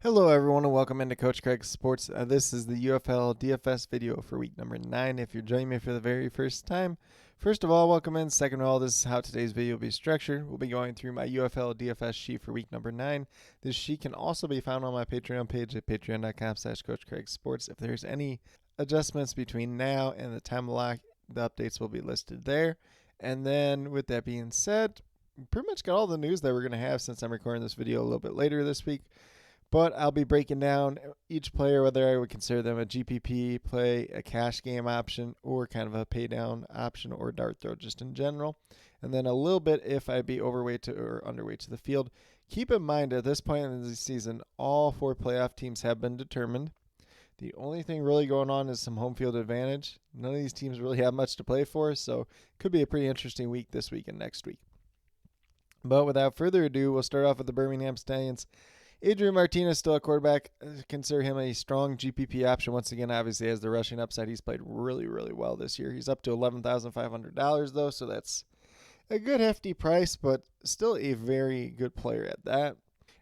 Hello everyone and welcome into Coach Craig's Sports. This is the UFL DFS video for week number 9 if you're joining me for the very first time. First of all, welcome in. Second of all, this is how today's video will be structured. We'll be going through my UFL DFS sheet for week number 9. This sheet can also be found on my Patreon page at patreon.com/CoachCraigSports. If there's any adjustments between now and the time of lock, the updates will be listed there. And then with that being said, pretty much got all the news that we're going to have since I'm recording this video a little bit later this week. But I'll be breaking down each player, whether I would consider them a GPP play, a cash game option, or kind of a pay down option or dart throw just in general. And then a little bit if I'd be overweight to or underweight to the field. Keep in mind at this point in the season, all 4 playoff teams have been determined. The only thing really going on is some home field advantage. None of these teams really have much to play for, so it could be a pretty interesting week this week and next week. But without further ado, we'll start off with the Birmingham Stallions. Adrian Martinez still a quarterback. Consider him a strong GPP option. Once again, obviously, as the rushing upside, he's played really, really well this year. He's up to $11,500, though, so that's a good hefty price, but still a very good player at that.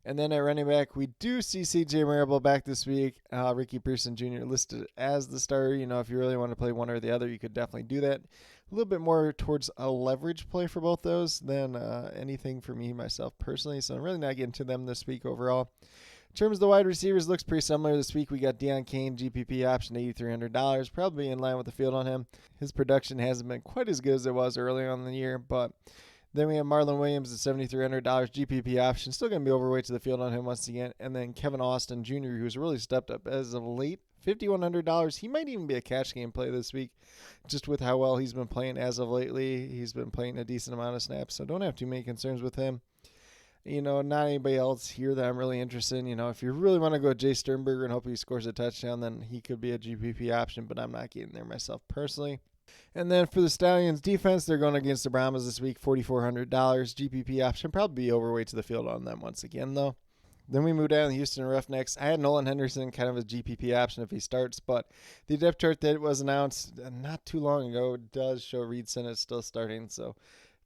And then at running back, we do see C.J. Marable back this week. Ricky Pearson Jr. listed as the starter. You know, if you really want to play one or the other, you could definitely do that. A little bit more towards a leverage play for both those than anything for me, myself, personally. So I'm really not getting to them this week overall. In terms of the wide receivers, looks pretty similar this week. We got Deion Kane, GPP option, $8,300. Probably in line with the field on him. His production hasn't been quite as good as it was early on in the year, but then we have Marlon Williams at $7,300 GPP option. Still going to be overweight to the field on him once again. And then Kevin Austin Jr., who's really stepped up as of late. $5,100. He might even be a cash game play this week just with how well he's been playing as of lately. He's been playing a decent amount of snaps, so don't have too many concerns with him. You know, not anybody else here that I'm really interested in. You know, if you really want to go Jay Sternberger and hope he scores a touchdown, then he could be a GPP option, but I'm not getting there myself personally. And then for the Stallions defense, they're going against the Brahmas this week, $4,400 GPP option. Probably be overweight to the field on them once again, though. Then we move down to the Houston Roughnecks. I had Nolan Henderson kind of a GPP option if he starts, but the depth chart that was announced not too long ago does show Reed Sinnott still starting, so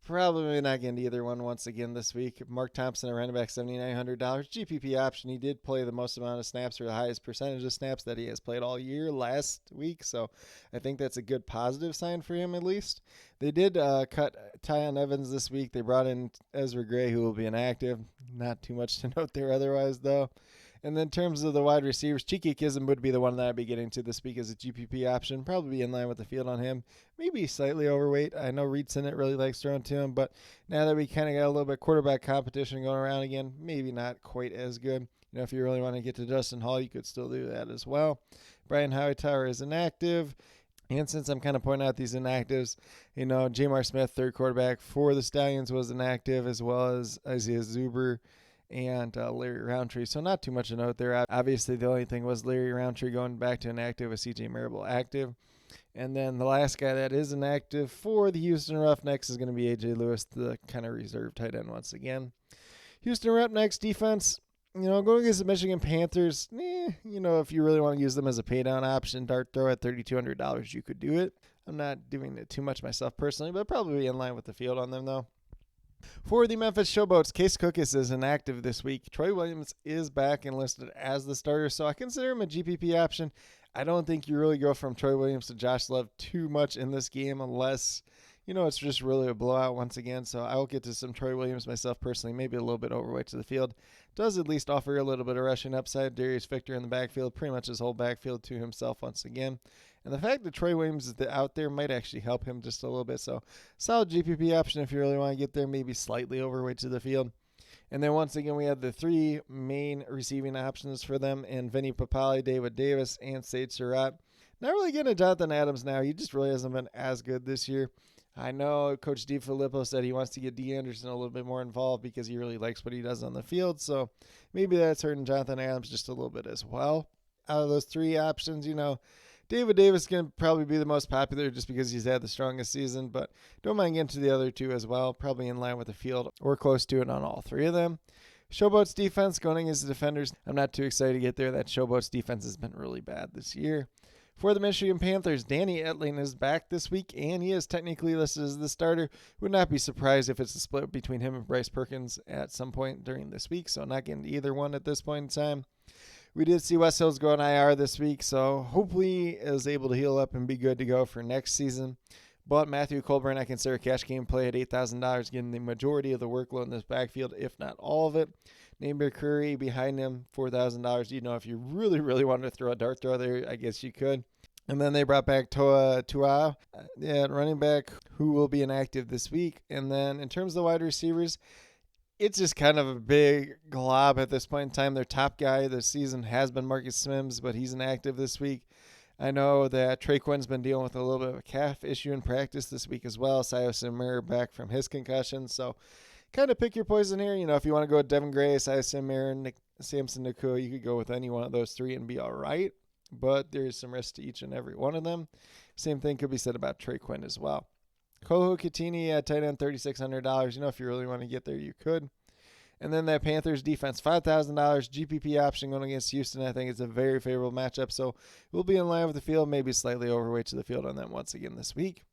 probably not getting either one once again this week. Mark Thompson at running back, $7,900 GPP option. He did play the most amount of snaps or the highest percentage of snaps that he has played all year last week, so I think that's a good positive sign for him at least. They did cut Tyon Evans this week. They brought in Ezra Gray, who will be inactive. Not too much to note there otherwise, though. And then in terms of the wide receivers, Cheeky Kism would be the one that I'd be getting to this week as a GPP option. Probably be in line with the field on him. Maybe slightly overweight. I know Reed Sinnott really likes throwing to him, but now that we kind of got a little bit quarterback competition going around again, maybe not quite as good. You know, if you really want to get to Justin Hall, you could still do that as well. Brian Hightower is inactive. And since I'm kind of pointing out these inactives, you know, Jamar Smith, third quarterback for the Stallions, was inactive, as well as Isaiah Zuber and Larry Roundtree. So not too much to note there. Obviously, the only thing was Larry Roundtree going back to inactive with C.J. Marable active. And then the last guy that is inactive for the Houston Roughnecks is going to be A.J. Lewis, the kind of reserve tight end once again. Houston Roughnecks defense, you know, going against the Michigan Panthers, you know, if you really want to use them as a paydown option, dart throw at $3,200, you could do it. I'm not doing it too much myself personally, but probably in line with the field on them, though. For the Memphis Showboats, Case Cookis is inactive this week. Troy Williams is back and listed as the starter, so I consider him a GPP option. I don't think you really go from Troy Williams to Josh Love too much in this game unless, you know, it's just really a blowout once again. So I will get to some Troy Williams myself personally, maybe a little bit overweight to the field. Does at least offer a little bit of rushing upside. Darius Victor in the backfield, pretty much his whole backfield to himself once again. And the fact that Troy Williams is out there might actually help him just a little bit. So solid GPP option if you really want to get there, maybe slightly overweight to the field. And then once again, we have the 3 main receiving options for them in Vinny Papale, David Davis, and Sage Surratt. Not really getting a Jonathan Adams now. He just really hasn't been as good this year. I know Coach DiFilippo said he wants to get D. Anderson a little bit more involved because he really likes what he does on the field. So maybe that's hurting Jonathan Adams just a little bit as well. Out of those 3 options, you know, David Davis can probably be the most popular just because he's had the strongest season, but don't mind getting to the other 2 as well, probably in line with the field or close to it on all 3 of them. Showboats defense going against the defenders. I'm not too excited to get there. That Showboats defense has been really bad this year. For the Michigan Panthers, Danny Etling is back this week, and he is technically listed as the starter. Would not be surprised if it's a split between him and Bryce Perkins at some point during this week, so not getting either one at this point in time. We did see West Hills go on IR this week, so hopefully is able to heal up and be good to go for next season. But Matthew Colburn, I consider a cash game play at $8,000, getting the majority of the workload in this backfield, if not all of it. Namer Curry behind him, $4,000. You know, if you really, really wanted to throw a dart throw there, I guess you could. And then they brought back Toa Tua, running back, who will be inactive this week. And then in terms of the wide receivers, it's just kind of a big glob at this point in time. Their top guy this season has been Marcus Mims, but he's inactive this week. I know that Trey Quinn's been dealing with a little bit of a calf issue in practice this week as well. Silas Samir back from his concussion. So kind of pick your poison here. You know, if you want to go with Devin Gray, Silas Samir, Samson Nakua, you could go with any one of those three and be all right. But there is some risk to each and every one of them. Same thing could be said about Trey Quinn as well. Koho Katini at tight end, $3,600. You know, if you really want to get there, you could. And then that Panthers defense, $5,000 GPP option going against Houston. I think it's a very favorable matchup. So we'll be in line with the field, maybe slightly overweight to the field on them once again this week.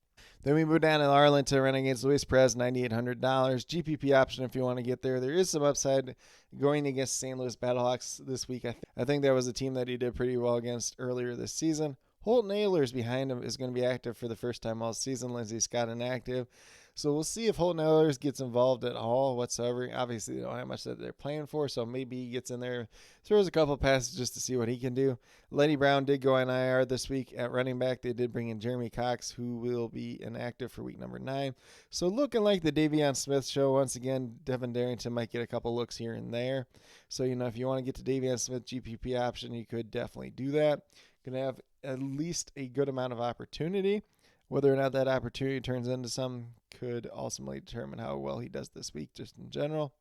Then we move down in Arlington to Renegades. Luis Perez, $9,800. GPP option if you want to get there. There is some upside going against St. Louis Battlehawks this week. I think that was a team that he did pretty well against earlier this season. Holton Ahlers behind him is going to be active for the first time all season. Lindsey Scott inactive. So we'll see if Holton Ahlers gets involved at all whatsoever. Obviously, they don't have much that they're playing for, so maybe he gets in there, throws a couple passes just to see what he can do. Lenny Brown did go on IR this week at running back. They did bring in Jeremy Cox, who will be inactive for week number 9. So looking like the Davion Smith show once again. Devin Darrington might get a couple looks here and there. So, you know, if you want to get to Davion Smith GPP option, you could definitely do that. Going to have at least a good amount of opportunity. Whether or not that opportunity turns into some could ultimately determine how well he does this week, just in general.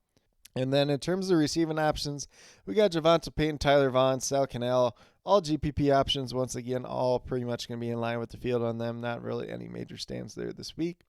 And then in terms of receiving options, we got Javonte Payton, Tyler Vaughn, Sal Cannell, all GPP options. Once again, all pretty much going to be in line with the field on them. Not really any major stands there this week.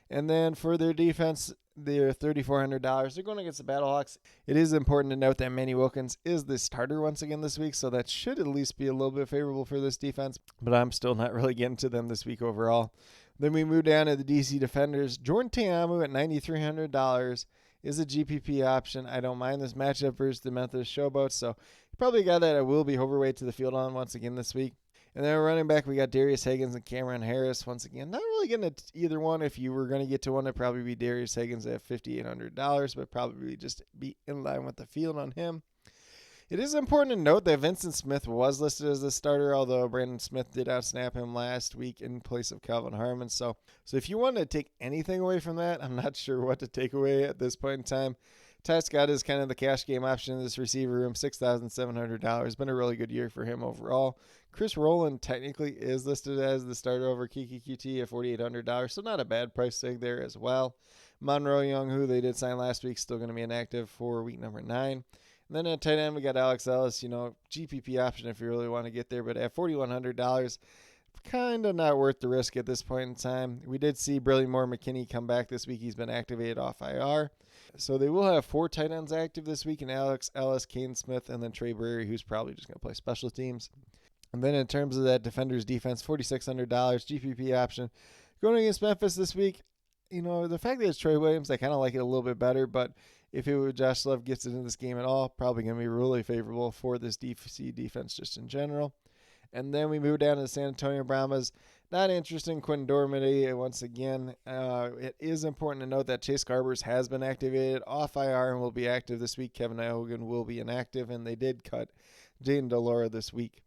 And then for their defense, they're $3,400. They're going against the Battlehawks. It is important to note that Manny Wilkins is the starter once again this week, so that should at least be a little bit favorable for this defense, but I'm still not really getting to them this week overall. Then we move down to the DC Defenders. Jordan Ta'amu at $9,300 is a GPP option. I don't mind this matchup versus the Memphis Showboats, so probably a guy that I will be overweight to the field on once again this week. And then running back, we got Darius Higgins and Cameron Harris. Once again, not really getting to either one. If you were going to get to one, it'd probably be Darius Higgins at $5,800, but probably just be in line with the field on him. It is important to note that Vincent Smith was listed as the starter, although Brandon Smith did outsnap him last week in place of Calvin Harmon. So if you want to take anything away from that, I'm not sure what to take away at this point in time. Ty Scott is kind of the cash game option in this receiver room, $6,700. Been a really good year for him overall. Chris Rowland technically is listed as the starter over Kiki QT at $4,800, so not a bad price tag there as well. Monroe Young, who they did sign last week, still going to be inactive for week number 9. And then at tight end, we got Alex Ellis, GPP option if you really want to get there, but at $4,100, kind of not worth the risk at this point in time. We did see Brilliant McKinney come back this week. He's been activated off IR. So they will have 4 tight ends active this week, and Alex Ellis, Kane Smith, and then Trey Brewery, who's probably just going to play special teams. And then in terms of that Defenders defense, $4,600 GPP option. Going against Memphis this week, the fact that it's Trey Williams, I kind of like it a little bit better, but if it were Josh Love gets into this game at all, probably going to be really favorable for this DC defense just in general. And then we move down to the San Antonio Brahmas. Not interested in Quinn Dormady once again. It is important to note that Chase Garbers has been activated off IR and will be active this week. Kevin Hogan will be inactive, and they did cut Jaden Delora this week.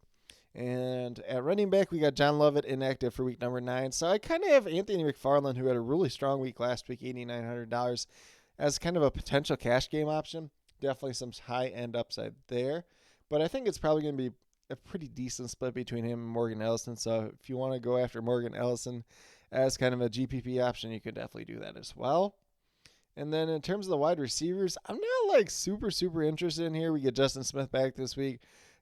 And at running back, we got John Lovett inactive for week number 9. So I kind of have Anthony McFarland, who had a really strong week last week, $8,900, as kind of a potential cash game option. Definitely some high-end upside there. But I think it's probably going to be a pretty decent split between him and Morgan Ellison. So if you want to go after Morgan Ellison as kind of a GPP option, you could definitely do that as well. And then in terms of the wide receivers, I'm not super interested in here. We get Justin Smith back this week.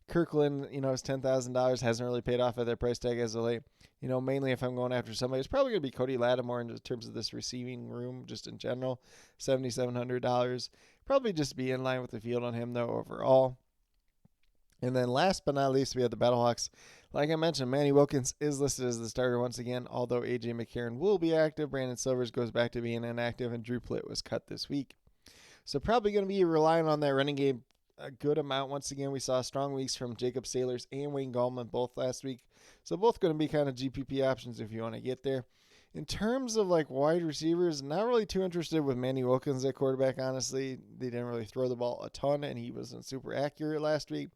Kirkland, is $10,000, hasn't really paid off at their price tag as of late. Mainly if I'm going after somebody, it's probably going to be Cody Lattimore in terms of this receiving room, just in general, $7,700. Probably just be in line with the field on him, though, overall. And then last but not least, we have the Battlehawks. Like I mentioned, Manny Wilkins is listed as the starter once again, although A.J. McCarron will be active. Brandon Silvers goes back to being inactive, and Drew Plitt was cut this week. So probably going to be relying on that Renegade a good amount. Once again, we saw strong weeks from Jacob Sailors and Wayne Gallman both last week. So both going to be kind of GPP options if you want to get there. In terms of like wide receivers, not really too interested with Manny Wilkins at quarterback, honestly. They didn't really throw the ball a ton, and he wasn't super accurate last week.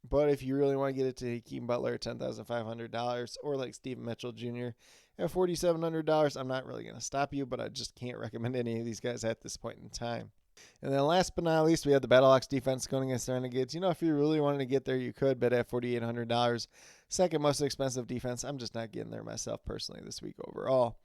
But if you really want to get it to Hakeem Butler at $10,500 or like Steven Mitchell Jr. at $4,700, I'm not really going to stop you, but I just can't recommend any of these guys at this point in time. And then last but not least, we have the Battlehawks defense going against the Renegades. If you really wanted to get there, you could bet at $4,800. Second most expensive defense. I'm just not getting there myself personally this week overall.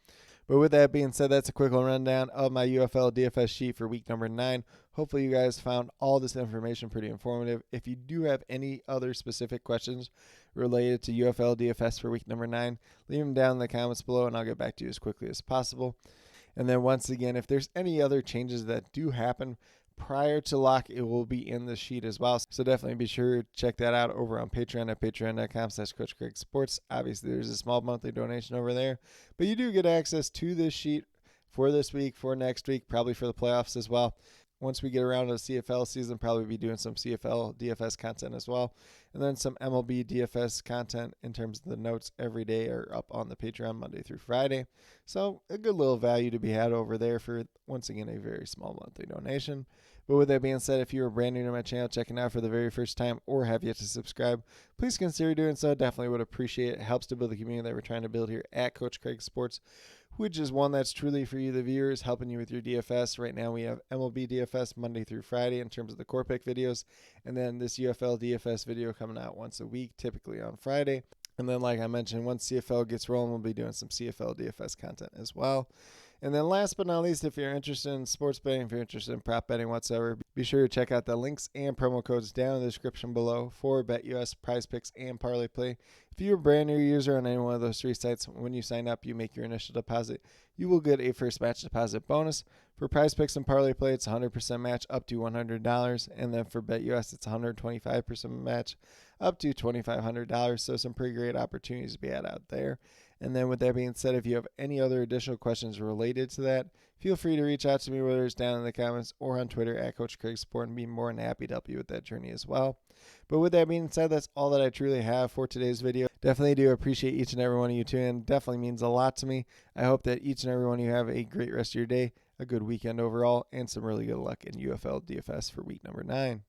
But with that being said, that's a quick rundown of my UFL DFS sheet for week number 9. Hopefully you guys found all this information pretty informative. If you do have any other specific questions related to UFL DFS for week number 9, leave them down in the comments below and I'll get back to you as quickly as possible. And then once again, if there's any other changes that do happen prior to lock, it will be in the sheet as well. So definitely be sure to check that out over on Patreon at patreon.com/CoachCraigSports. Obviously, there's a small monthly donation over there, but you do get access to this sheet for this week, for next week, probably for the playoffs as well. Once we get around to the CFL season, probably be doing some CFL DFS content as well. And then some MLB DFS content in terms of the notes every day are up on the Patreon Monday through Friday. So a good little value to be had over there for, once again, a very small monthly donation. But with that being said, if you are brand new to my channel, checking out for the very first time, or have yet to subscribe, please consider doing so. Definitely would appreciate it. It helps to build the community that we're trying to build here at Coach Craig Sports, which is one that's truly for you, the viewers, helping you with your DFS. Right now we have MLB DFS Monday through Friday in terms of the core pick videos, and then this UFL DFS video coming out once a week, typically on Friday. And then, like I mentioned, once CFL gets rolling, we'll be doing some CFL DFS content as well. And then last but not least, if you're interested in sports betting, if you're interested in prop betting whatsoever, be sure to check out the links and promo codes down in the description below for BetUS, Prize Picks, and Parlay Play. If you're a brand new user on any one of those 3 sites, when you sign up, you make your initial deposit, you will get a first match deposit bonus. For Prize Picks and Parlay Play, it's 100% match up to $100. And then for BetUS, it's 125% match up to $2,500. So some pretty great opportunities to be had out there. And then with that being said, if you have any other additional questions related to that, feel free to reach out to me, whether it's down in the comments or on Twitter at Coach Craig Sport, and be more than happy to help you with that journey as well. But with that being said, that's all that I truly have for today's video. Definitely do appreciate each and every one of you tuning in. Definitely means a lot to me. I hope that each and every one of you have a great rest of your day, a good weekend overall, and some really good luck in UFL DFS for week number 9.